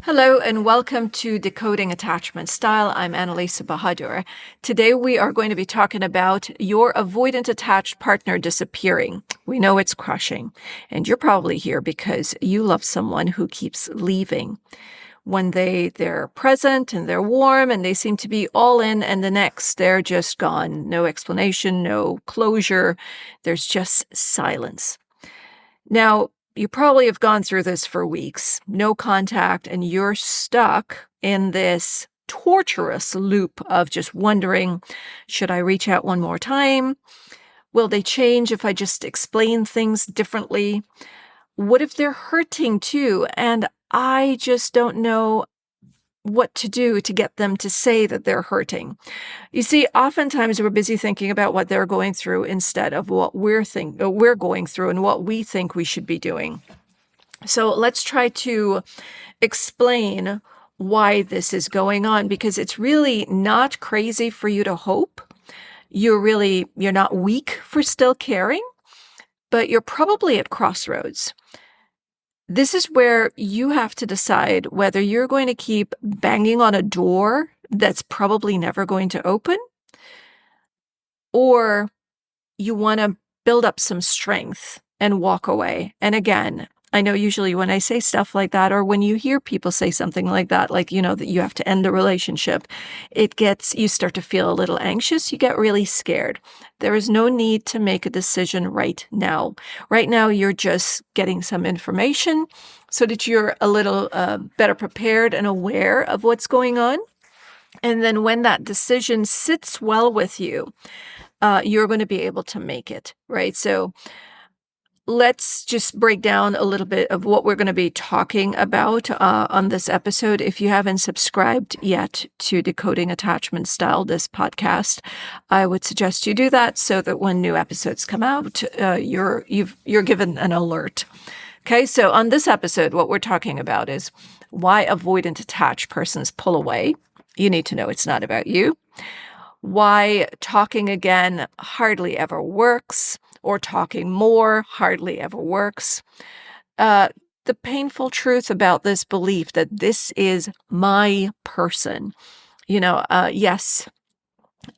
Hello and welcome to Decoding Attachment Style. I'm Annalisa Bahadur. Today we are going to be talking about your avoidant attached partner disappearing. We know it's crushing, and you're probably here because you love someone who keeps leaving. When they're present and they're warm and they seem to be all in, and the next they're just gone. No explanation, no closure. There's just silence. Now, you probably have gone through this for weeks, no contact, and you're stuck in this torturous loop of just wondering, should I reach out one more time? Will they change if I just explain things differently? What if they're hurting too? And I just don't know what to do to get them to say that they're hurting. You see, oftentimes we're busy thinking about what they're going through instead of what we're going through and what we think we should be doing. So let's try to explain why this is going on, because it's really not crazy for you to hope. You're not weak for still caring, but you're probably at crossroads. This is where you have to decide whether you're going to keep banging on a door that's probably never going to open, or you want to build up some strength and walk away. And again, I know usually when I say stuff like that, or when you hear people say something like that, that you have to end a relationship, you start to feel a little anxious. You get really scared. There is no need to make a decision right now. Right now, you're just getting some information so that you're a little better prepared and aware of what's going on. And then when that decision sits well with you, you're going to be able to make it, right? So let's just break down a little bit of what we're going to be talking about on this episode. If you haven't subscribed yet to Decoding Attachment Style, this podcast, I would suggest you do that so that when new episodes come out, you're given an alert. Okay, so on this episode, what we're talking about is why avoidant attached persons pull away. You need to know it's not about you. Why talking again hardly ever works, or talking more hardly ever works. The painful truth about this belief that this is my person. Yes,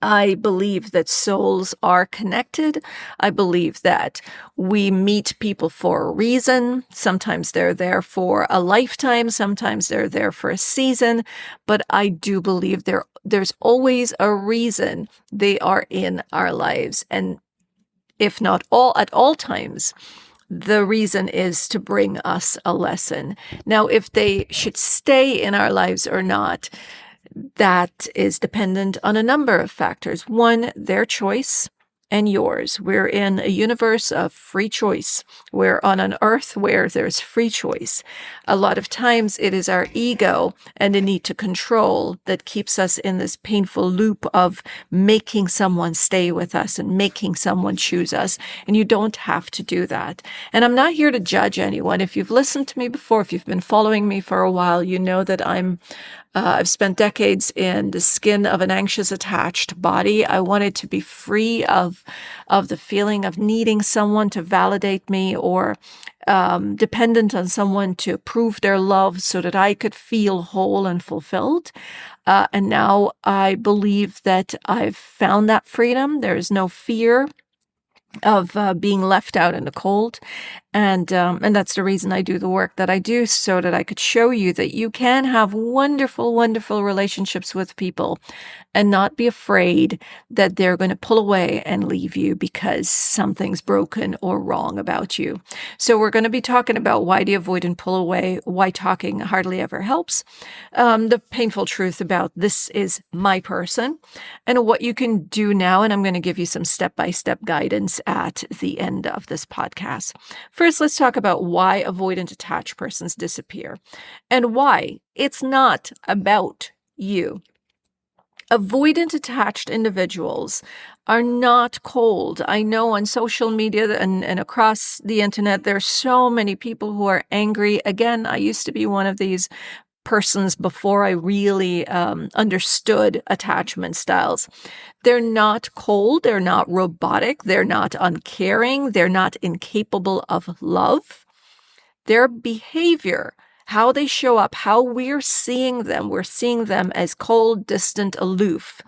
I believe that souls are connected. I believe that we meet people for a reason. Sometimes they're there for a lifetime. Sometimes they're there for a season. But I do believe there's always a reason they are in our lives. And if not at all times, the reason is to bring us a lesson. Now, if they should stay in our lives or not, that is dependent on a number of factors. One, their choice and yours. We're in a universe of free choice. We're on an earth where there's free choice. A lot of times it is our ego and the need to control that keeps us in this painful loop of making someone stay with us and making someone choose us. And you don't have to do that. And I'm not here to judge anyone. If you've listened to me before, if you've been following me for a while, you know that I've spent decades in the skin of an anxious attached body. I wanted to be free of the feeling of needing someone to validate me, or dependent on someone to prove their love so that I could feel whole and fulfilled. And now I believe that I've found that freedom. There is no fear of being left out in the cold. And that's the reason I do the work that I do, so that I could show you that you can have wonderful, wonderful relationships with people and not be afraid that they're going to pull away and leave you because something's broken or wrong about you. So we're going to be talking about why the avoidant pull away, why talking hardly ever helps, the painful truth about this is my person, and what you can do now. And I'm going to give you some step-by-step guidance at the end of this podcast. First, let's talk about why avoidant attached persons disappear and why it's not about you. Avoidant attached individuals are not cold. I know on social media and across the internet, there's so many people who are angry. Again, I used to be one of these persons before I really understood attachment styles. They're not cold. They're not robotic. They're not uncaring. They're not incapable of love. Their behavior how they show up, how we're seeing them. We're seeing them as cold, distant, aloof.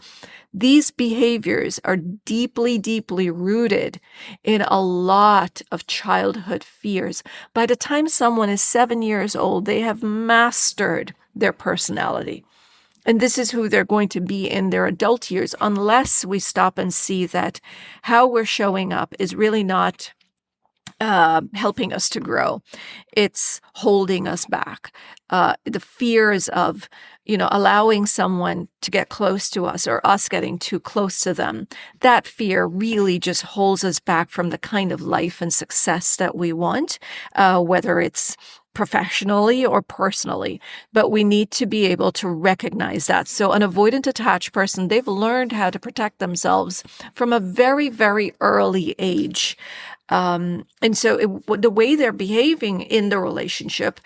These behaviors are deeply, deeply rooted in a lot of childhood fears. By the time someone is 7 years old, they have mastered their personality. And this is who they're going to be in their adult years, unless we stop and see that how we're showing up is really not helping us to grow. It's holding us back. The fears of, allowing someone to get close to us or us getting too close to them, that fear really just holds us back from the kind of life and success that we want, whether it's professionally or personally. But we need to be able to recognize that. So an avoidant attached person, they've learned how to protect themselves from a very, very early age. And so the way they're behaving in the relationship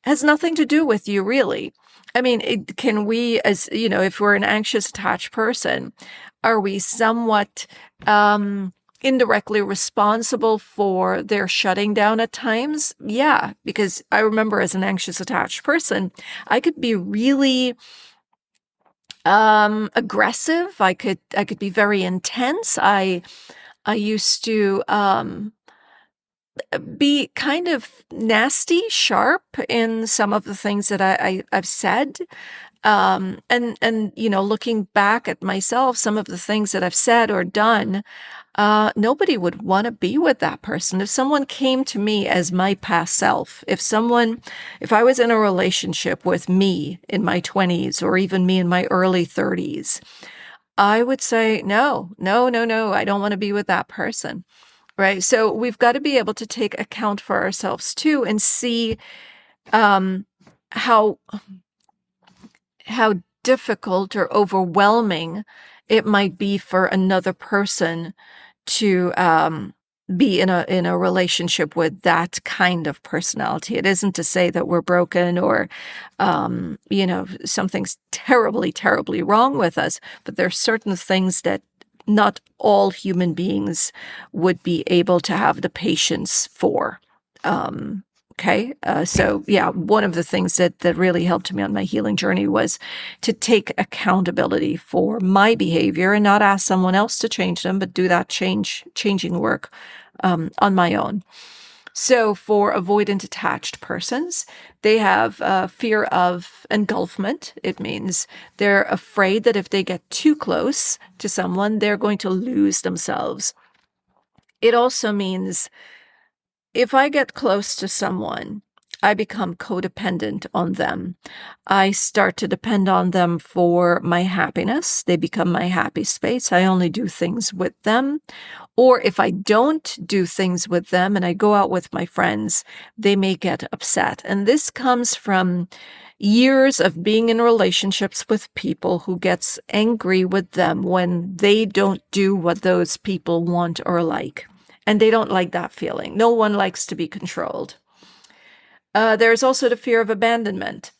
has nothing to do with you, really. I mean, can we, as if we're an anxious attached person, are we somewhat indirectly responsible for their shutting down at times? Yeah, because I remember as an anxious attached person, I could be really aggressive. I could be very intense. I used to be kind of nasty, sharp in some of the things that I've said. And looking back at myself, some of the things that I've said or done, nobody would want to be with that person. If someone came to me as my past self, if I was in a relationship with me in my 20s or even me in my early 30s, I would say, no, I don't want to be with that person. Right. So we've got to be able to take account for ourselves too and see how difficult or overwhelming it might be for another person to be in a relationship with that kind of personality. It isn't to say that we're broken or something's terribly, terribly wrong with us, but there are certain things that not all human beings would be able to have the patience for. Okay. So yeah, one of the things that really helped me on my healing journey was to take accountability for my behavior and not ask someone else to change them, but do that changing work on my own. So for avoidant attached persons, they have fear of engulfment. It means they're afraid that if they get too close to someone, they're going to lose themselves. It also means if I get close to someone, I become codependent on them. I start to depend on them for my happiness. They become my happy space. I only do things with them. Or if I don't do things with them and I go out with my friends, they may get upset. And this comes from years of being in relationships with people who gets angry with them when they don't do what those people want or like. And they don't like that feeling. No one likes to be controlled. There's also the fear of abandonment.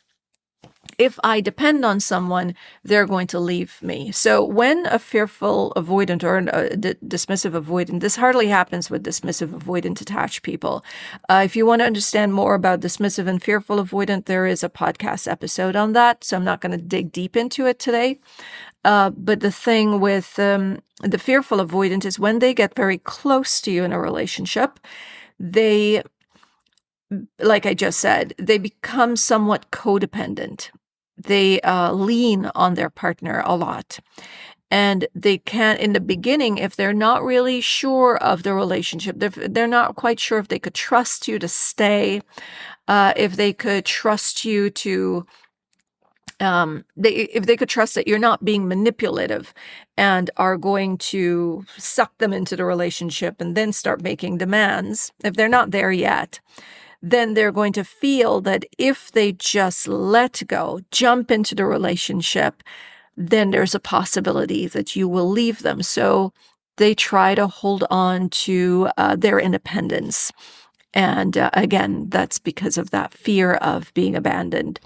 If I depend on someone, they're going to leave me. So when a fearful avoidant or a dismissive avoidant, this hardly happens with dismissive avoidant attached people. If you want to understand more about dismissive and fearful avoidant, there is a podcast episode on that. So I'm not going to dig deep into it today. But the thing with the fearful avoidant is when they get very close to you in a relationship, they, like I just said, they become somewhat codependent. They lean on their partner a lot. And they can, in the beginning, if they're not really sure of the relationship, they're not quite sure if they could trust you to stay, if they could trust you to, if they could trust that you're not being manipulative and are going to suck them into the relationship and then start making demands, if they're not there yet, then they're going to feel that if they just let go, jump into the relationship, then there's a possibility that you will leave them. So they try to hold on to their independence. And again, that's because of that fear of being abandoned.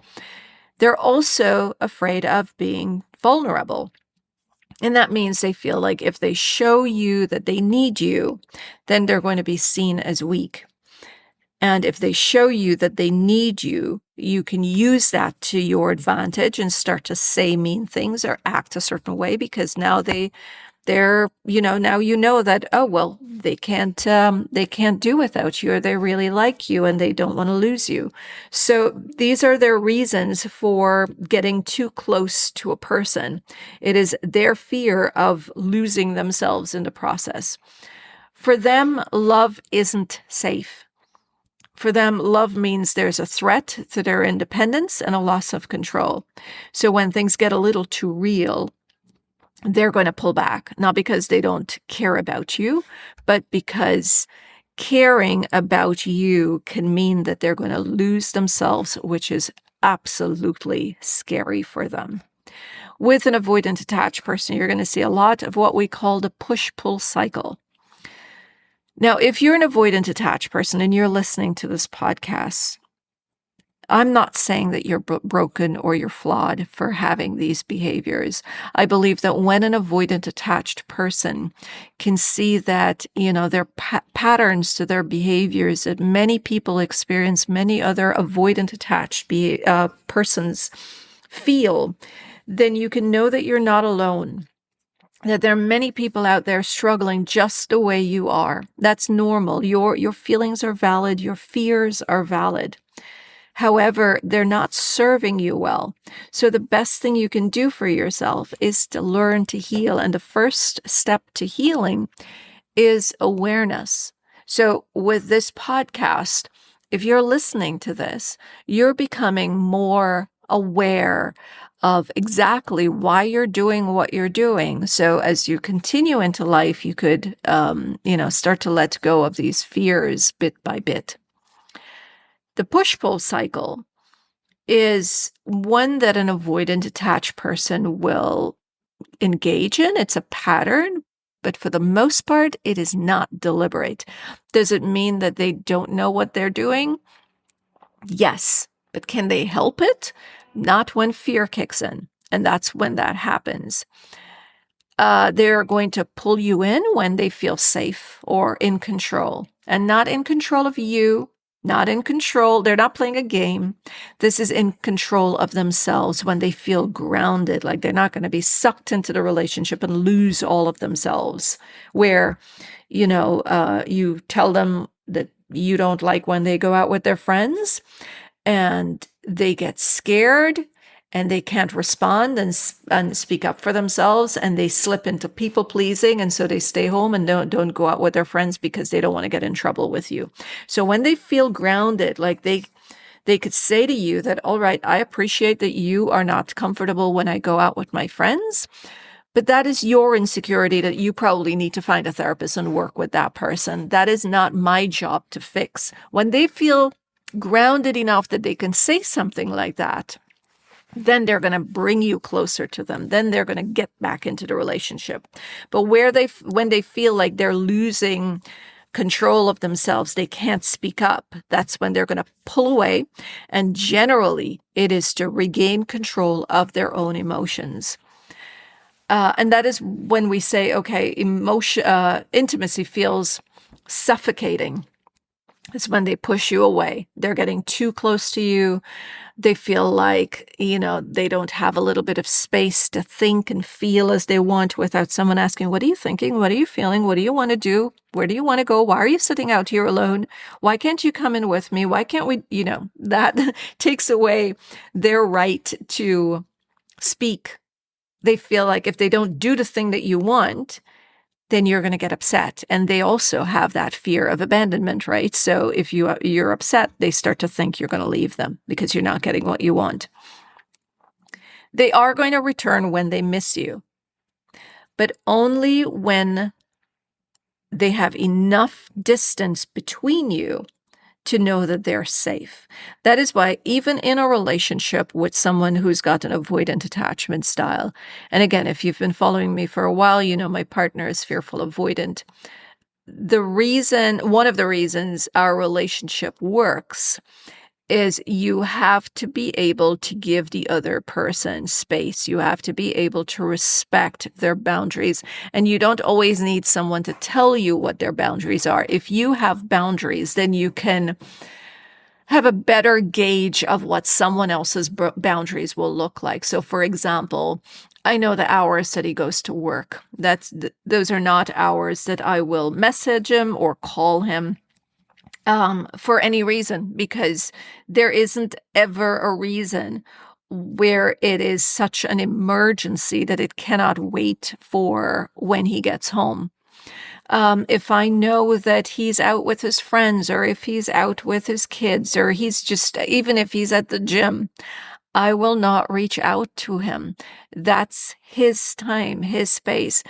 They're also afraid of being vulnerable. And that means they feel like if they show you that they need you, then they're going to be seen as weak. And if they show you that they need you, you can use that to your advantage and start to say mean things or act a certain way, because now they're, now you know that, oh, well, they can't do without you, or they really like you and they don't want to lose you. So these are their reasons for getting too close to a person. It is their fear of losing themselves in the process. For them, love isn't safe. For them, love means there's a threat to their independence and a loss of control. So when things get a little too real, they're going to pull back, not because they don't care about you, but because caring about you can mean that they're going to lose themselves, which is absolutely scary for them. With an avoidant attached person, you're going to see a lot of what we call the push-pull cycle. Now, if you're an avoidant attached person and you're listening to this podcast, I'm not saying that you're broken or you're flawed for having these behaviors. I believe that when an avoidant attached person can see that, there are patterns to their behaviors that many people experience, many other avoidant attached persons feel, then you can know that you're not alone. That there are many people out there struggling just the way you are. That's normal. Your feelings are valid. Your fears are valid. However, they're not serving you well. So the best thing you can do for yourself is to learn to heal. And the first step to healing is awareness. So with this podcast, if you're listening to this, you're becoming more aware of exactly why you're doing what you're doing. So as you continue into life, you could, start to let go of these fears bit by bit. The push-pull cycle is one that an avoidant attached person will engage in. It's a pattern, but for the most part, it is not deliberate. Does it mean that they don't know what they're doing? Yes, but can they help it? Not when fear kicks in, and that's when that happens. They're going to pull you in when they feel safe or in control, and not in control of you, not in control. They're not playing a game. This is in control of themselves when they feel grounded, like they're not going to be sucked into the relationship and lose all of themselves, where, you tell them that you don't like when they go out with their friends and they get scared and they can't respond and speak up for themselves, and they slip into people pleasing, and so they stay home and don't go out with their friends because they don't want to get in trouble with you. So when they feel grounded, like they could say to you that, all right, I appreciate that you are not comfortable when I go out with my friends, but that is your insecurity that you probably need to find a therapist and work with that person. That is not my job to fix. When they feel grounded enough that they can say something like that, then they're going to bring you closer to them. Then they're going to get back into the relationship. But when they feel like they're losing control of themselves, they can't speak up, that's when they're going to pull away. And generally, it is to regain control of their own emotions. And that is when we say, okay, intimacy feels suffocating. It's when they push you away. They're getting too close to you. They feel like, they don't have a little bit of space to think and feel as they want without someone asking, what are you thinking? What are you feeling? What do you want to do? Where do you want to go? Why are you sitting out here alone? Why can't you come in with me? Why can't we, that takes away their right to speak. They feel like if they don't do the thing that you want, then you're going to get upset. And they also have that fear of abandonment, right? So if you're upset, they start to think you're going to leave them because you're not getting what you want. They are going to return when they miss you, but only when they have enough distance between you to know that they're safe. That is why even in a relationship with someone who's got an avoidant attachment style, and again, if you've been following me for a while, my partner is fearful avoidant. One of the reasons our relationship works is you have to be able to give the other person space. You have to be able to respect their boundaries. And you don't always need someone to tell you what their boundaries are. If you have boundaries, then you can have a better gauge of what someone else's boundaries will look like. So, for example, I know the hours that he goes to work. Those are not hours that I will message him or call him for any reason, because there isn't ever a reason where it is such an emergency that it cannot wait for when he gets home. If I know that he's out with his friends, or if he's out with his kids, or even if he's at the gym, I will not reach out to him. That's his time, his space.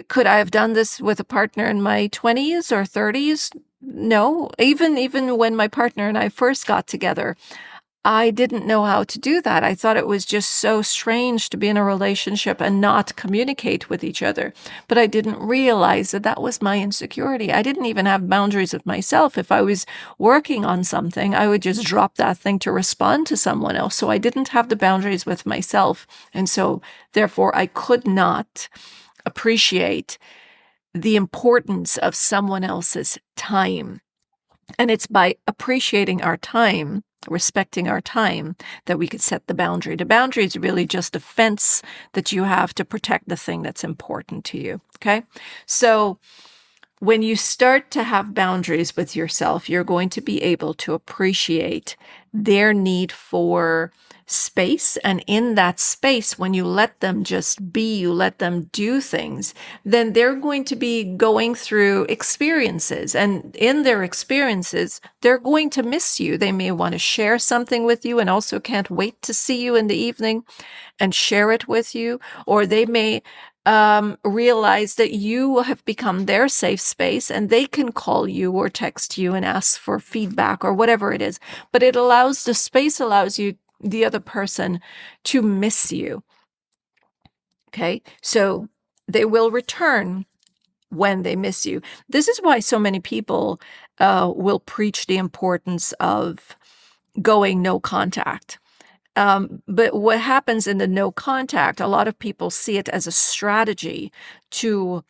Could I have done this with a partner in my 20s or 30s? No. Even when my partner and I first got together, I didn't know how to do that. I thought it was just so strange to be in a relationship and not communicate with each other. But I didn't realize that that was my insecurity. I didn't even have boundaries with myself. If I was working on something, I would just drop that thing to respond to someone else. So I didn't have the boundaries with myself. And so therefore I could not appreciate the importance of someone else's time. And it's by appreciating our time, respecting our time, that we could set the boundary. The boundary is really just a fence that you have to protect the thing that's important to you. Okay? So when you start to have boundaries with yourself, you're going to be able to appreciate their need for space. And in that space, when you let them just be, you let them do things, then they're going to be going through experiences. And in their experiences, they're going to miss you. They may want to share something with you and also can't wait to see you in the evening and share it with you. Or they may realize that you have become their safe space and they can call you or text you and ask for feedback or whatever it is. But the space allows you, the other person, to miss you. Okay. So they will return when they miss you. This is why so many people will preach the importance of going no contact. But what happens in the no contact, a lot of people see it as a strategy to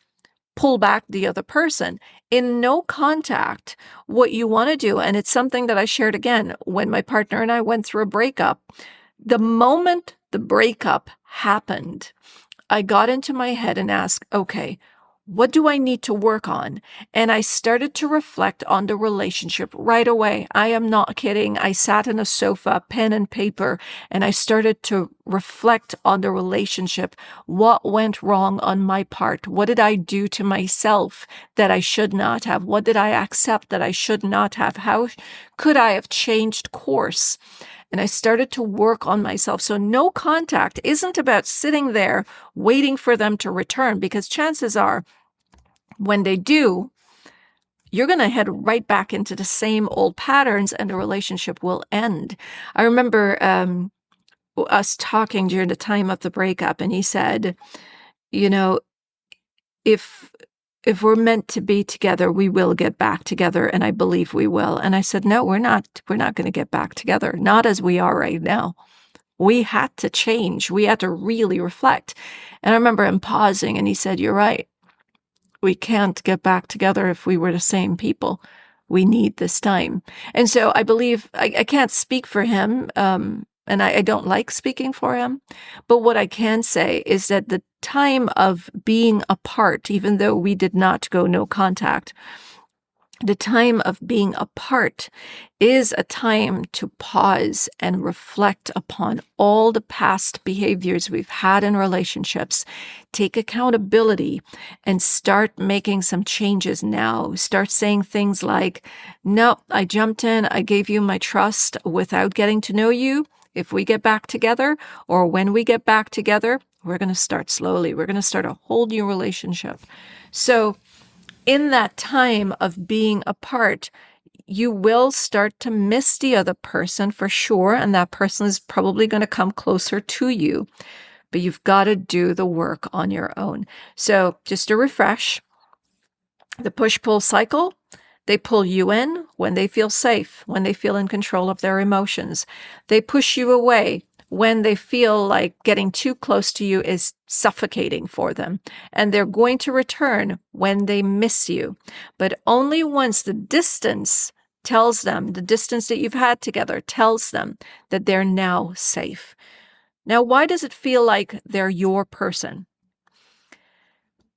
pull back the other person. In no contact, what you want to do, and it's something that I shared again when my partner and I went through a breakup, the moment the breakup happened, I got into my head and asked, okay, what do I need to work on? And I started to reflect on the relationship right away. I am not kidding. I sat in a sofa, pen and paper, and I started to reflect on the relationship. What went wrong on my part? What did I do to myself that I should not have? What did I accept that I should not have? How could I have changed course? And I started to work on myself. So no contact isn't about sitting there waiting for them to return, because chances are when they do, you're going to head right back into the same old patterns and the relationship will end. I remember us talking during the time of the breakup, and he said, you know, if we're meant to be together, we will get back together, and I believe we will. And I said, no, we're not going to get back together, not as we are right now. We had to change. We had to really reflect. And I remember him pausing, and he said, you're right. We can't get back together if we were the same people. We need this time. And so I believe, I can't speak for him, and I don't like speaking for him. But what I can say is that the time of being apart, even though we did not go no contact, the time of being apart is a time to pause and reflect upon all the past behaviors we've had in relationships, take accountability, and start making some changes now. Start saying things like, no, I jumped in, I gave you my trust without getting to know you. If we get back together, or when we get back together, we're going to start slowly. We're going to start a whole new relationship. So in that time of being apart, you will start to miss the other person for sure, and that person is probably going to come closer to you, but you've got to do the work on your own. So just to refresh, the push-pull cycle, They pull you in when they feel safe, when they feel in control of their emotions. They push you away when they feel like getting too close to you is suffocating for them. And they're going to return when they miss you. But only once the distance tells them, the distance that you've had together tells them that they're now safe. Now, why does it feel like they're your person?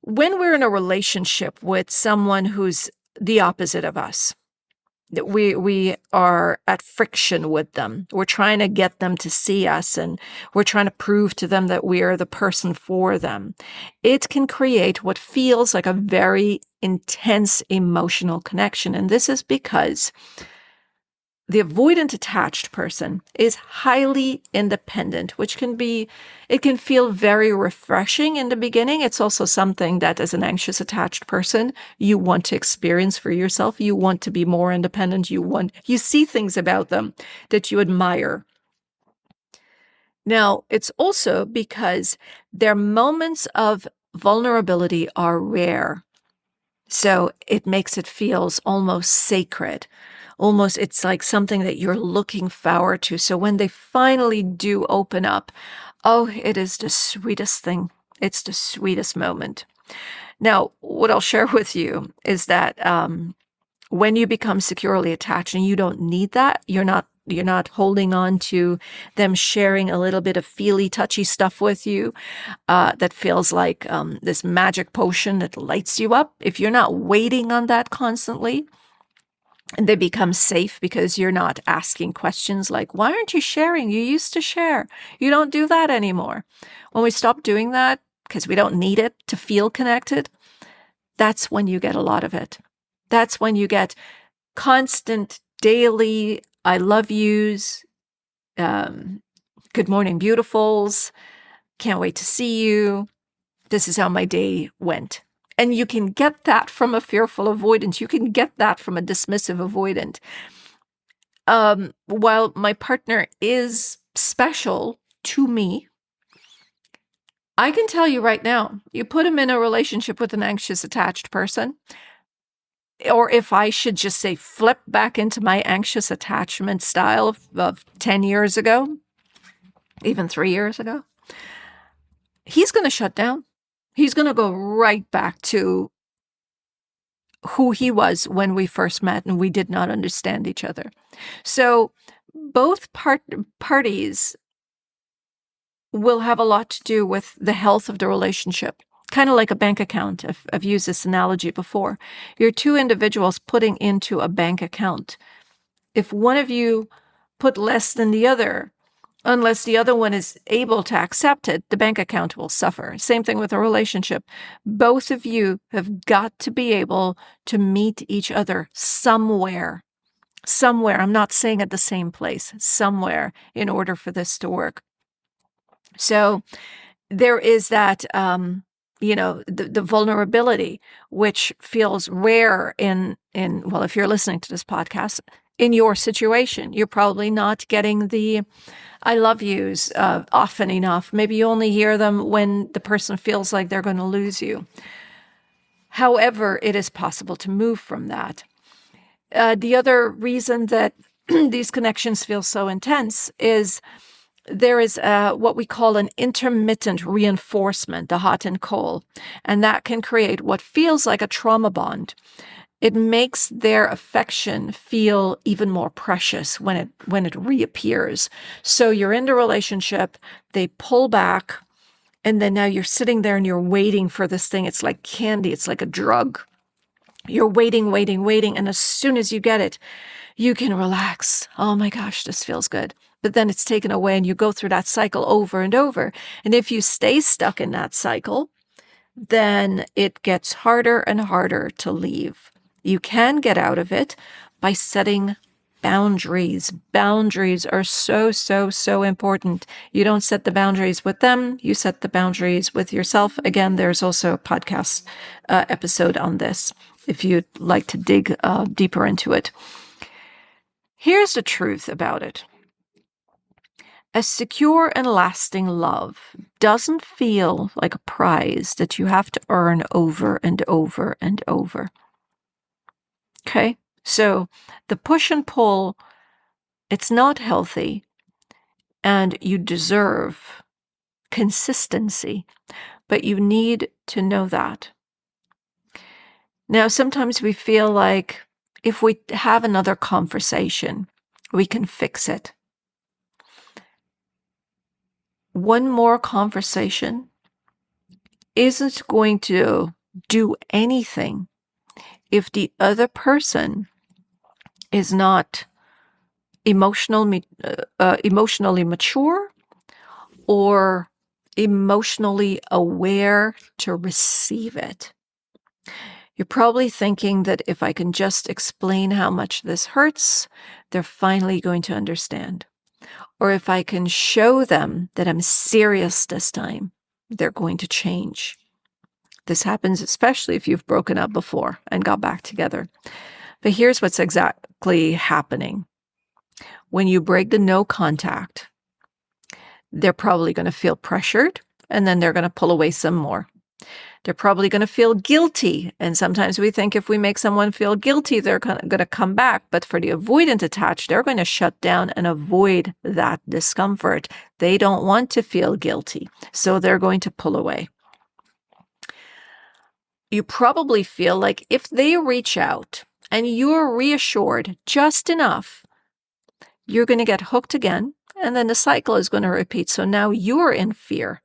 When we're in a relationship with someone who's the opposite of us, that we are at friction with them. We're trying to get them to see us, and we're trying to prove to them that we are the person for them. It can create what feels like a very intense emotional connection. And this is because the avoidant attached person is highly independent, which it can feel very refreshing in the beginning. It's also something that as an anxious attached person, you want to experience for yourself. You want to be more independent. You see things about them that you admire. Now, it's also because their moments of vulnerability are rare. So it makes it feels almost sacred. Almost, it's like something that you're looking forward to. So when they finally do open up, oh, it is the sweetest thing. It's the sweetest moment. Now, what I'll share with you is that when you become securely attached and you don't need that, you're not holding on to them sharing a little bit of feely, touchy stuff with you that feels like this magic potion that lights you up. If you're not waiting on that constantly, and they become safe because you're not asking questions like, why aren't you sharing? You used to share. You don't do that anymore. When we stop doing that because we don't need it to feel connected, that's when you get a lot of it. That's when you get constant, daily, I love yous, good morning, beautifuls, can't wait to see you. This is how my day went. And you can get that from a fearful avoidant. You can get that from a dismissive avoidant. While my partner is special to me, I can tell you right now, you put him in a relationship with an anxious attached person, or if I should just say flip back into my anxious attachment style of 10 years ago, even 3 years ago, he's going to shut down. He's going to go right back to who he was when we first met and we did not understand each other. So both parties will have a lot to do with the health of the relationship. Kind of like a bank account. I've used this analogy before. You're two individuals putting into a bank account. If one of you put less than the other, unless the other one is able to accept it, the bank account will suffer. Same thing with a relationship. Both of you have got to be able to meet each other somewhere. Somewhere. I'm not saying at the same place. Somewhere in order for this to work. So there is that, the vulnerability, which feels rare well, if you're listening to this podcast, in your situation, you're probably not getting the I love yous often enough. Maybe you only hear them when the person feels like they're going to lose you. However, it is possible to move from that. The other reason that these connections feel so intense is there is what we call an intermittent reinforcement, the hot and cold, and that can create what feels like a trauma bond. It makes their affection feel even more precious when it reappears. So you're in the relationship, they pull back, and then now you're sitting there and you're waiting for this thing. It's like candy. It's like a drug. You're waiting, and as soon as you get it, you can relax. Oh my gosh, this feels good. But then it's taken away and you go through that cycle over and over. And if you stay stuck in that cycle, then it gets harder and harder to leave. You can get out of it by setting boundaries. Boundaries are so, so, so important. You don't set the boundaries with them. You set the boundaries with yourself. Again, there's also a podcast episode on this if you'd like to dig deeper into it. Here's the truth about it. A secure and lasting love doesn't feel like a prize that you have to earn over and over and over. Okay? So the push and pull, it's not healthy, and you deserve consistency, but you need to know that. Now, sometimes we feel like if we have another conversation, we can fix it. One more conversation isn't going to do anything if the other person is not emotionally mature or emotionally aware to receive it. You're probably thinking that if I can just explain how much this hurts, they're finally going to understand. Or if I can show them that I'm serious this time, they're going to change. This happens especially if you've broken up before and got back together. But here's what's exactly happening. When you break the no contact, they're probably going to feel pressured, and then they're going to pull away some more. They're probably going to feel guilty. And sometimes we think if we make someone feel guilty, they're going to come back. But for the avoidant attached, they're going to shut down and avoid that discomfort. They don't want to feel guilty, so they're going to pull away. You probably feel like if they reach out and you're reassured just enough, you're going to get hooked again, and then the cycle is going to repeat. So now you're in fear.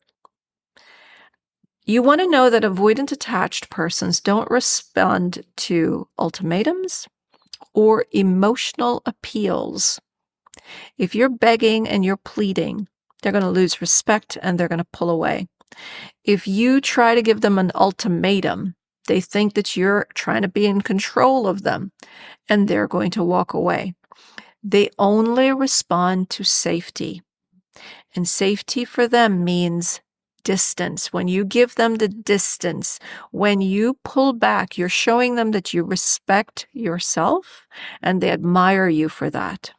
You want to know that avoidant attached persons don't respond to ultimatums or emotional appeals. If you're begging and you're pleading, they're going to lose respect and they're going to pull away. If you try to give them an ultimatum, they think that you're trying to be in control of them and they're going to walk away. They only respond to safety. And safety for them means distance. When you give them the distance, when you pull back, you're showing them that you respect yourself and they admire you for that.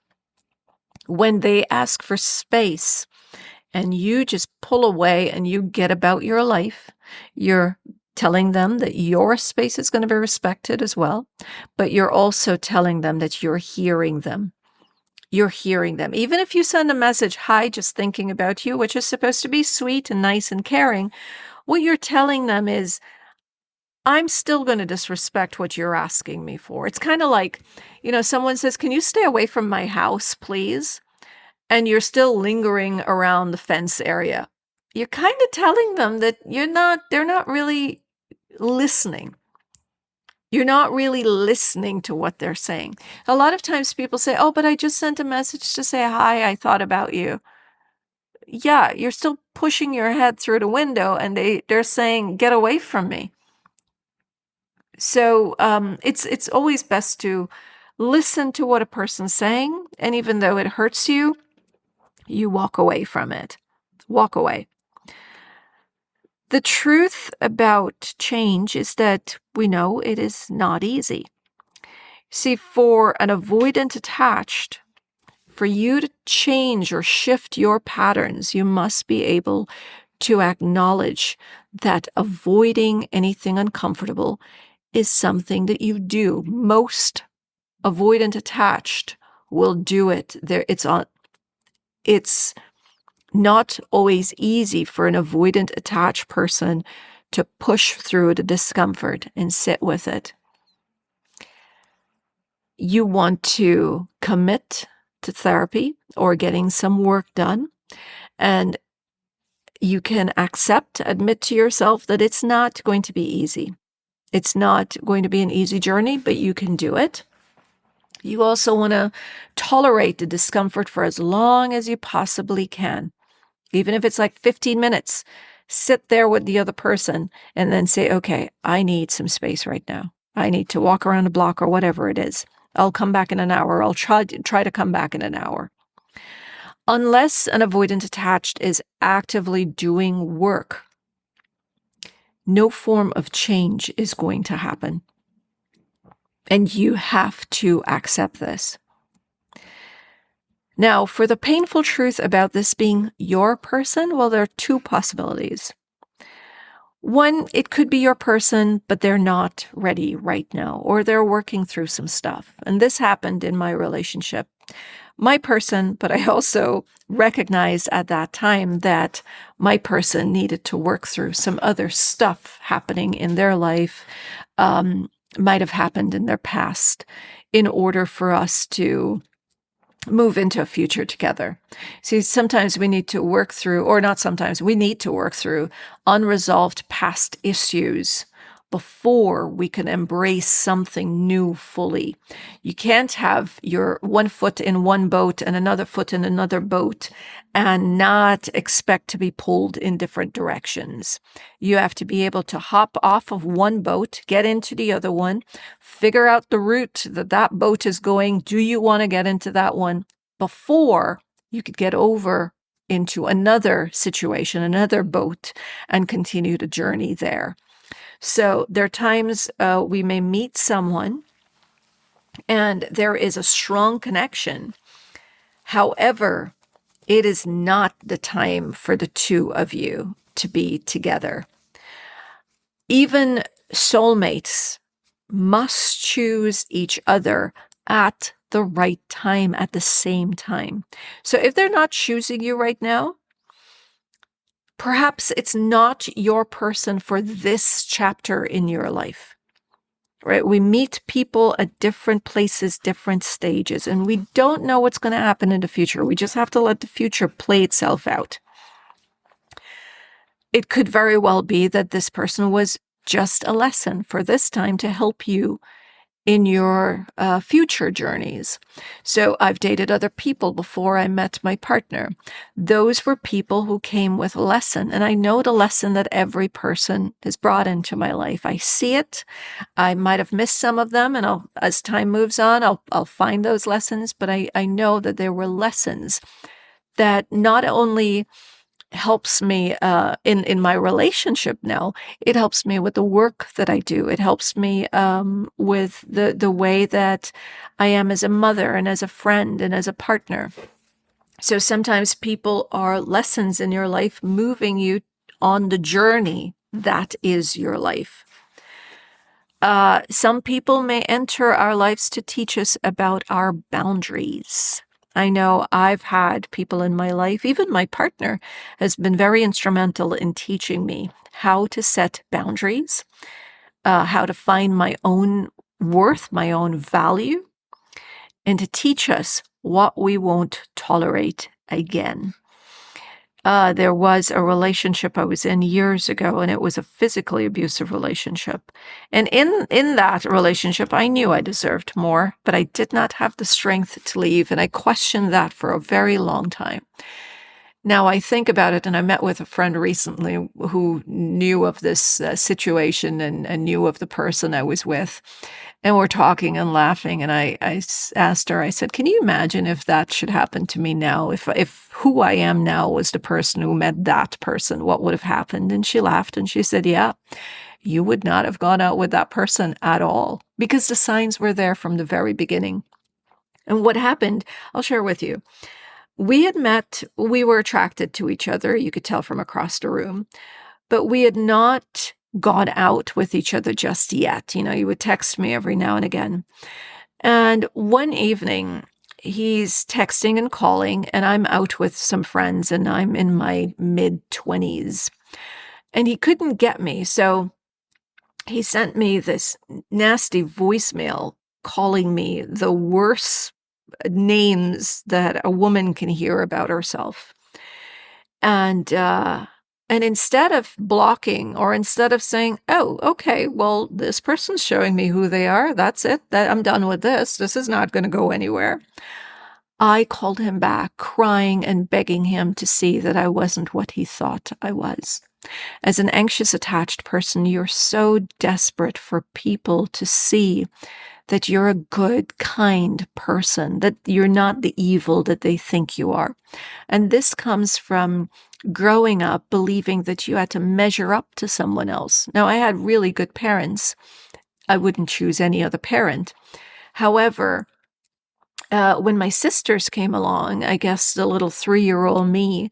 When they ask for space and you just pull away and you get about your life, you're telling them that your space is going to be respected as well, but you're also telling them that you're hearing them. You're hearing them. Even if you send a message, hi, just thinking about you, which is supposed to be sweet and nice and caring, what you're telling them is, I'm still going to disrespect what you're asking me for. It's kind of like, someone says, can you stay away from my house, please? And you're still lingering around the fence area. You're kind of telling them that they're not really listening. You're not really listening to what they're saying. A lot of times people say, oh, but I just sent a message to say hi, I thought about you. Yeah, you're still pushing your head through the window and they're saying, get away from me. So it's always best to listen to what a person's saying. And even though it hurts you, you walk away from it. Walk away. The truth about change is that we know it is not easy. See, for an avoidant attached, for you to change or shift your patterns, you must be able to acknowledge that avoiding anything uncomfortable is something that you do. Most avoidant attached will do it. It's not always easy for an avoidant attached person to push through the discomfort and sit with it. You want to commit to therapy or getting some work done, and you can admit to yourself that it's not going to be easy. It's not going to be an easy journey, but you can do it. You also want to tolerate the discomfort for as long as you possibly can. Even if it's like 15 minutes, sit there with the other person and then say, okay, I need some space right now. I need to walk around the block or whatever it is. I'll come back in an hour. I'll try to come back in an hour. Unless an avoidant attached is actively doing work, no form of change is going to happen. And you have to accept this. Now, for the painful truth about this being your person, well, there are two possibilities. One, it could be your person, but they're not ready right now, or they're working through some stuff. And this happened in my relationship. My person, but I also recognized at that time that my person needed to work through some other stuff happening in their life, might have happened in their past, in order for us to move into a future together. See, sometimes we need to work through, or not sometimes, we need to work through unresolved past issues before we can embrace something new fully. You can't have your one foot in one boat and another foot in another boat and not expect to be pulled in different directions. You have to be able to hop off of one boat, get into the other one, figure out the route that that boat is going. Do you want to get into that one before you could get over into another situation, another boat, and continue the journey there? So there are times we may meet someone and there is a strong connection. However, it is not the time for the two of you to be together. Even soulmates must choose each other at the right time, at the same time. So if they're not choosing you right now, perhaps it's not your person for this chapter in your life, right? We meet people at different places, different stages, and we don't know what's going to happen in the future. We just have to let the future play itself out. It could very well be that this person was just a lesson for this time to help you in your future journeys. So I've dated other people before I met my partner. Those were people who came with a lesson, and I know the lesson that every person has brought into my life. I see it. I might have missed some of them, and as time moves on, I'll find those lessons, but I know that there were lessons that not only helps me in my relationship now. It helps me with the work that I do. It helps me with the way that I am as a mother and as a friend and as a partner. So sometimes people are lessons in your life, moving you on the journey that is your life. Some people may enter our lives to teach us about our boundaries. I know I've had people in my life, even my partner has been very instrumental in teaching me how to set boundaries, how to find my own worth, my own value, and to teach us what we won't tolerate again. There was a relationship I was in years ago, and it was a physically abusive relationship. And in that relationship, I knew I deserved more, but I did not have the strength to leave, and I questioned that for a very long time. Now I think about it, and I met with a friend recently who knew of this situation and knew of the person I was with. And we're talking and laughing, and I asked her, I said, can you imagine if that should happen to me now? If who I am now was the person who met that person, what would have happened? And she laughed and she said, yeah, you would not have gone out with that person at all, because the signs were there from the very beginning. And what happened, I'll share with you. We had met, we were attracted to each other, you could tell from across the room, but we had not gone out with each other just yet. You know, he would text me every now and again. And one evening, he's texting and calling, and I'm out with some friends, and I'm in my mid-20s. And he couldn't get me, so he sent me this nasty voicemail calling me the worst names that a woman can hear about herself. And instead of blocking, or instead of saying, oh, okay, well, this person's showing me who they are, that's it, that I'm done with this is not going to go anywhere, I called him back, crying and begging him to see that I wasn't what he thought I was. As an anxious attached person, you're so desperate for people to see that you're a good, kind person, that you're not the evil that they think you are. And this comes from growing up believing that you had to measure up to someone else. Now, I had really good parents. I wouldn't choose any other parent. However, when my sisters came along, I guess the little 3-year-old me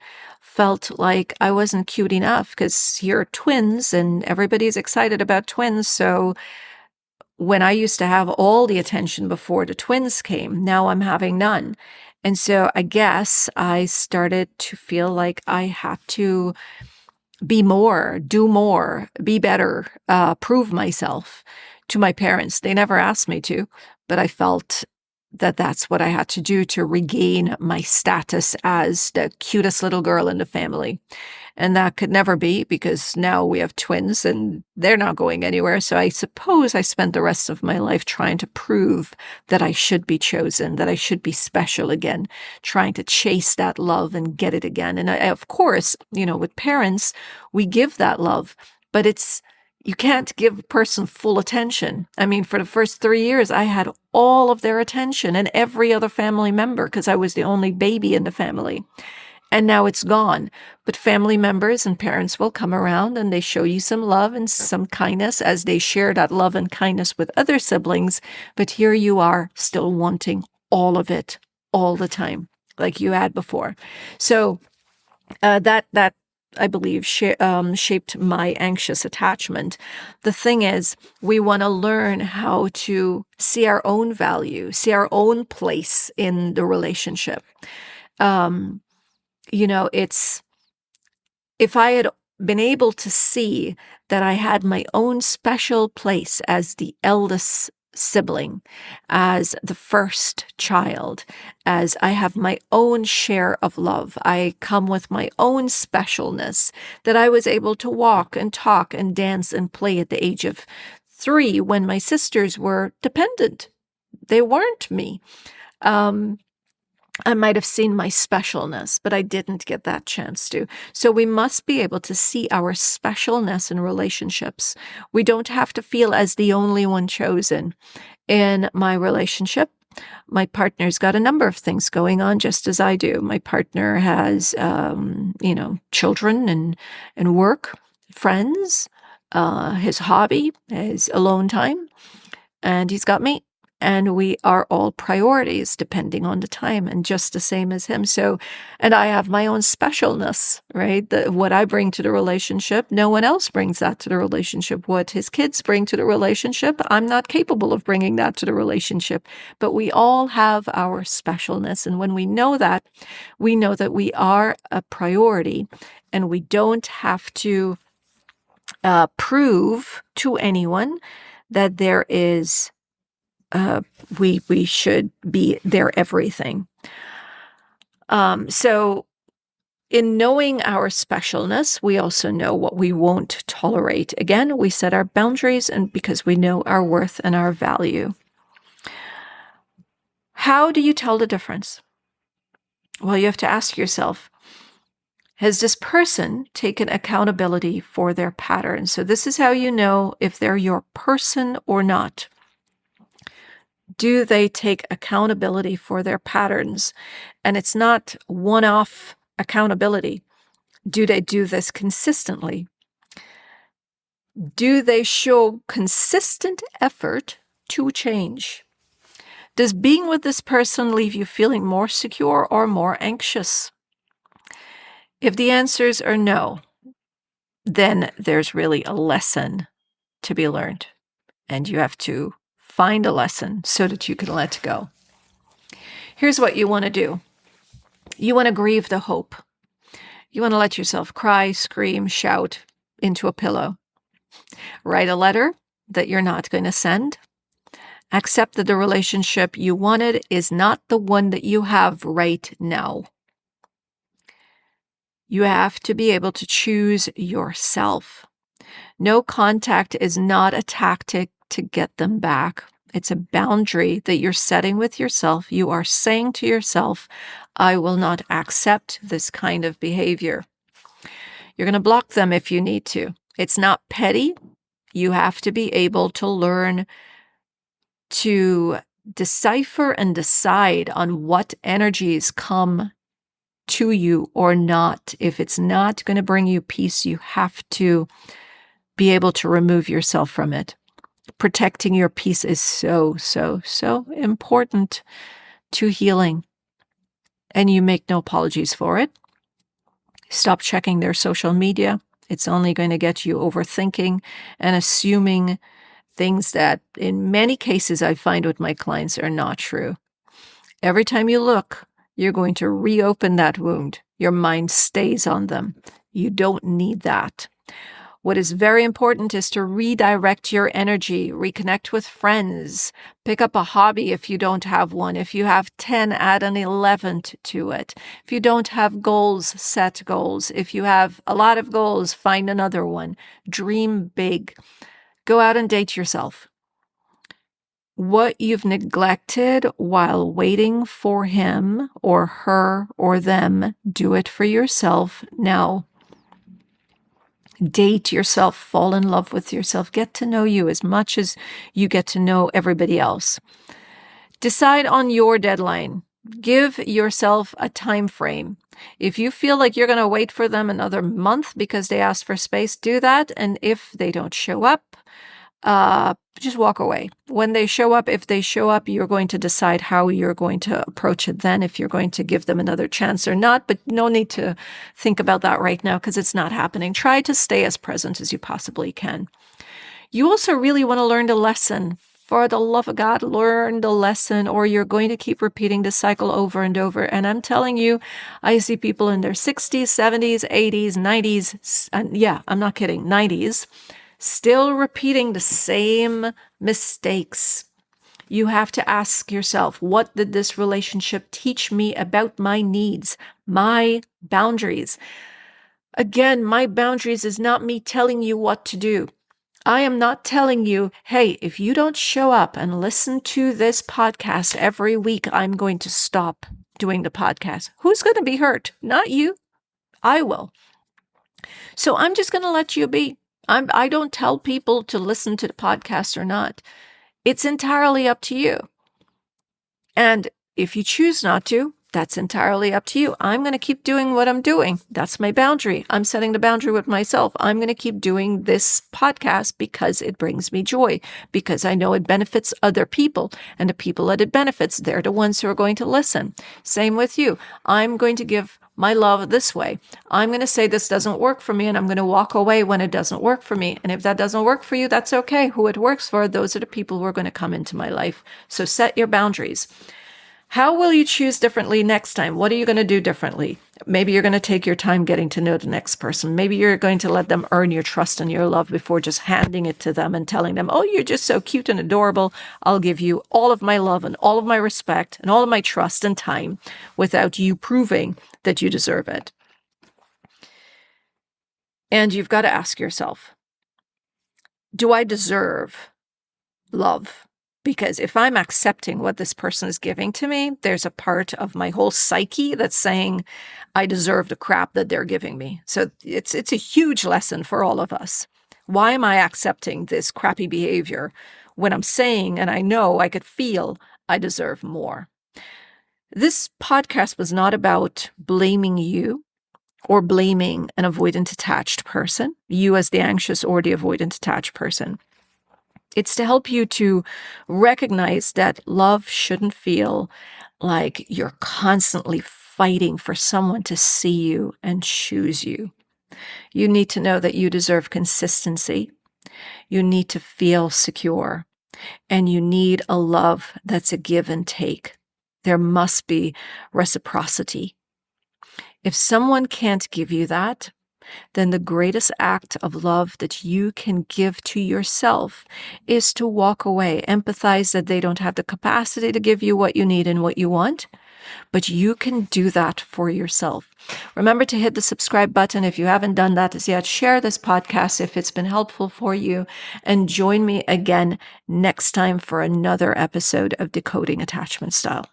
felt like I wasn't cute enough because you're twins and everybody's excited about twins. So when I used to have all the attention before the twins came, now I'm having none. And so I guess I started to feel like I had to be more, do more, be better, prove myself to my parents. They never asked me to, but I felt that that's what I had to do to regain my status as the cutest little girl in the family. And that could never be because now we have twins and they're not going anywhere. So I suppose I spent the rest of my life trying to prove that I should be chosen, that I should be special again, trying to chase that love and get it again. And of course, with parents, we give that love, but you can't give a person full attention. I mean, for the first 3 years, I had all of their attention and every other family member because I was the only baby in the family. And now it's gone. But family members and parents will come around and they show you some love and some kindness as they share that love and kindness with other siblings. But here you are still wanting all of it all the time, like you had before. So that I believe shaped my anxious attachment. The thing is, we want to learn how to see our own value, see our own place in the relationship. It's if I had been able to see that I had my own special place as the eldest sibling, as the first child, as I have my own share of love, I come with my own specialness, that I was able to walk and talk and dance and play at the age of 3 when my sisters were dependent. They weren't me. I might have seen my specialness, but I didn't get that chance to. So we must be able to see our specialness in relationships. We don't have to feel as the only one chosen. In my relationship, my partner's got a number of things going on just as I do. My partner has, children and work, friends, his hobby, his alone time, and he's got me. And we are all priorities depending on the time and just the same as him. So, and I have my own specialness, right? What I bring to the relationship, no one else brings that to the relationship. What his kids bring to the relationship, I'm not capable of bringing that to the relationship. But we all have our specialness. And when we know that we are a priority and we don't have to prove to anyone that there is we should be their everything. So in knowing our specialness, we also know what we won't tolerate. Again, we set our boundaries and because we know our worth and our value. How do you tell the difference? Well, you have to ask yourself, has this person taken accountability for their patterns? So this is how you know if they're your person or not. Do they take accountability for their patterns? And it's not one-off accountability. Do they do this consistently? Do they show consistent effort to change? Does being with this person leave you feeling more secure or more anxious? If the answers are no, then there's really a lesson to be learned. And you have to find a lesson so that you can let go. Here's what you want to do. You want to grieve the hope. You want to let yourself cry, scream, shout into a pillow. Write a letter that you're not going to send. Accept that the relationship you wanted is not the one that you have right now. You have to be able to choose yourself. No contact is not a tactic to get them back. It's a boundary that you're setting with yourself. You are saying to yourself, I will not accept this kind of behavior. You're going to block them if you need to. It's not petty. You have to be able to learn to decipher and decide on what energies come to you or not. If it's not going to bring you peace, you have to be able to remove yourself from it. Protecting your peace is so, so, so important to healing. And you make no apologies for it. Stop checking their social media. It's only going to get you overthinking and assuming things that in many cases I find with my clients are not true. Every time you look, you're going to reopen that wound. Your mind stays on them. You don't need that. What is very important is to redirect your energy, reconnect with friends, pick up a hobby if you don't have one. If you have 10, add an 11th to it. If you don't have goals, set goals. If you have a lot of goals, find another one. Dream big. Go out and date yourself. What you've neglected while waiting for him or her or them, do it for yourself now. Date yourself, fall in love with yourself, get to know you as much as you get to know everybody else. Decide on your deadline. Give yourself a time frame. If you feel like you're going to wait for them another month because they ask for space, do that. And if they don't show up, just walk away. When they show up, if they show up, you're going to decide how you're going to approach it then, if you're going to give them another chance or not. But no need to think about that right now because it's not happening. Try to stay as present as you possibly can. You also really want to learn the lesson. For the love of God, learn the lesson, or you're going to keep repeating the cycle over and over. And I'm telling you, I see people in their 60s, 70s, 80s, 90s, and yeah, I'm not kidding, 90s, still repeating the same mistakes. You have to ask yourself, what did this relationship teach me about my needs, my boundaries? Again, my boundaries is not me telling you what to do. I am not telling you, hey, if you don't show up and listen to this podcast every week, I'm going to stop doing the podcast. Who's going to be hurt? Not you. I will. So I'm just going to let you be. I don't tell people to listen to the podcast or not. It's entirely up to you. And if you choose not to, that's entirely up to you. I'm going to keep doing what I'm doing. That's my boundary. I'm setting the boundary with myself. I'm going to keep doing this podcast because it brings me joy, because I know it benefits other people, and the people that it benefits, they're the ones who are going to listen. Same with you. I'm going to give my love this way. I'm going to say this doesn't work for me, and I'm going to walk away when it doesn't work for me. And if that doesn't work for you, that's okay. Who it works for, those are the people who are going to come into my life. So set your boundaries. How will you choose differently next time? What are you going to do differently? Maybe you're going to take your time getting to know the next person. Maybe you're going to let them earn your trust and your love before just handing it to them and telling them, oh, you're just so cute and adorable. I'll give you all of my love and all of my respect and all of my trust and time without you proving that you deserve it. And you've got to ask yourself, do I deserve love? Because if I'm accepting what this person is giving to me, there's a part of my whole psyche that's saying I deserve the crap that they're giving me. So it's a huge lesson for all of us. Why am I accepting this crappy behavior when I'm saying, and I know I could feel, I deserve more? This podcast was not about blaming you or blaming an avoidant attached person, you as the anxious or the avoidant attached person. It's to help you to recognize that love shouldn't feel like you're constantly fighting for someone to see you and choose you. You need to know that you deserve consistency. You need to feel secure. And you need a love that's a give and take. There must be reciprocity. If someone can't give you that, then the greatest act of love that you can give to yourself is to walk away, empathize that they don't have the capacity to give you what you need and what you want, but you can do that for yourself. Remember to hit the subscribe button if you haven't done that as yet. Share this podcast if it's been helpful for you, and join me again next time for another episode of Decoding Attachment Style.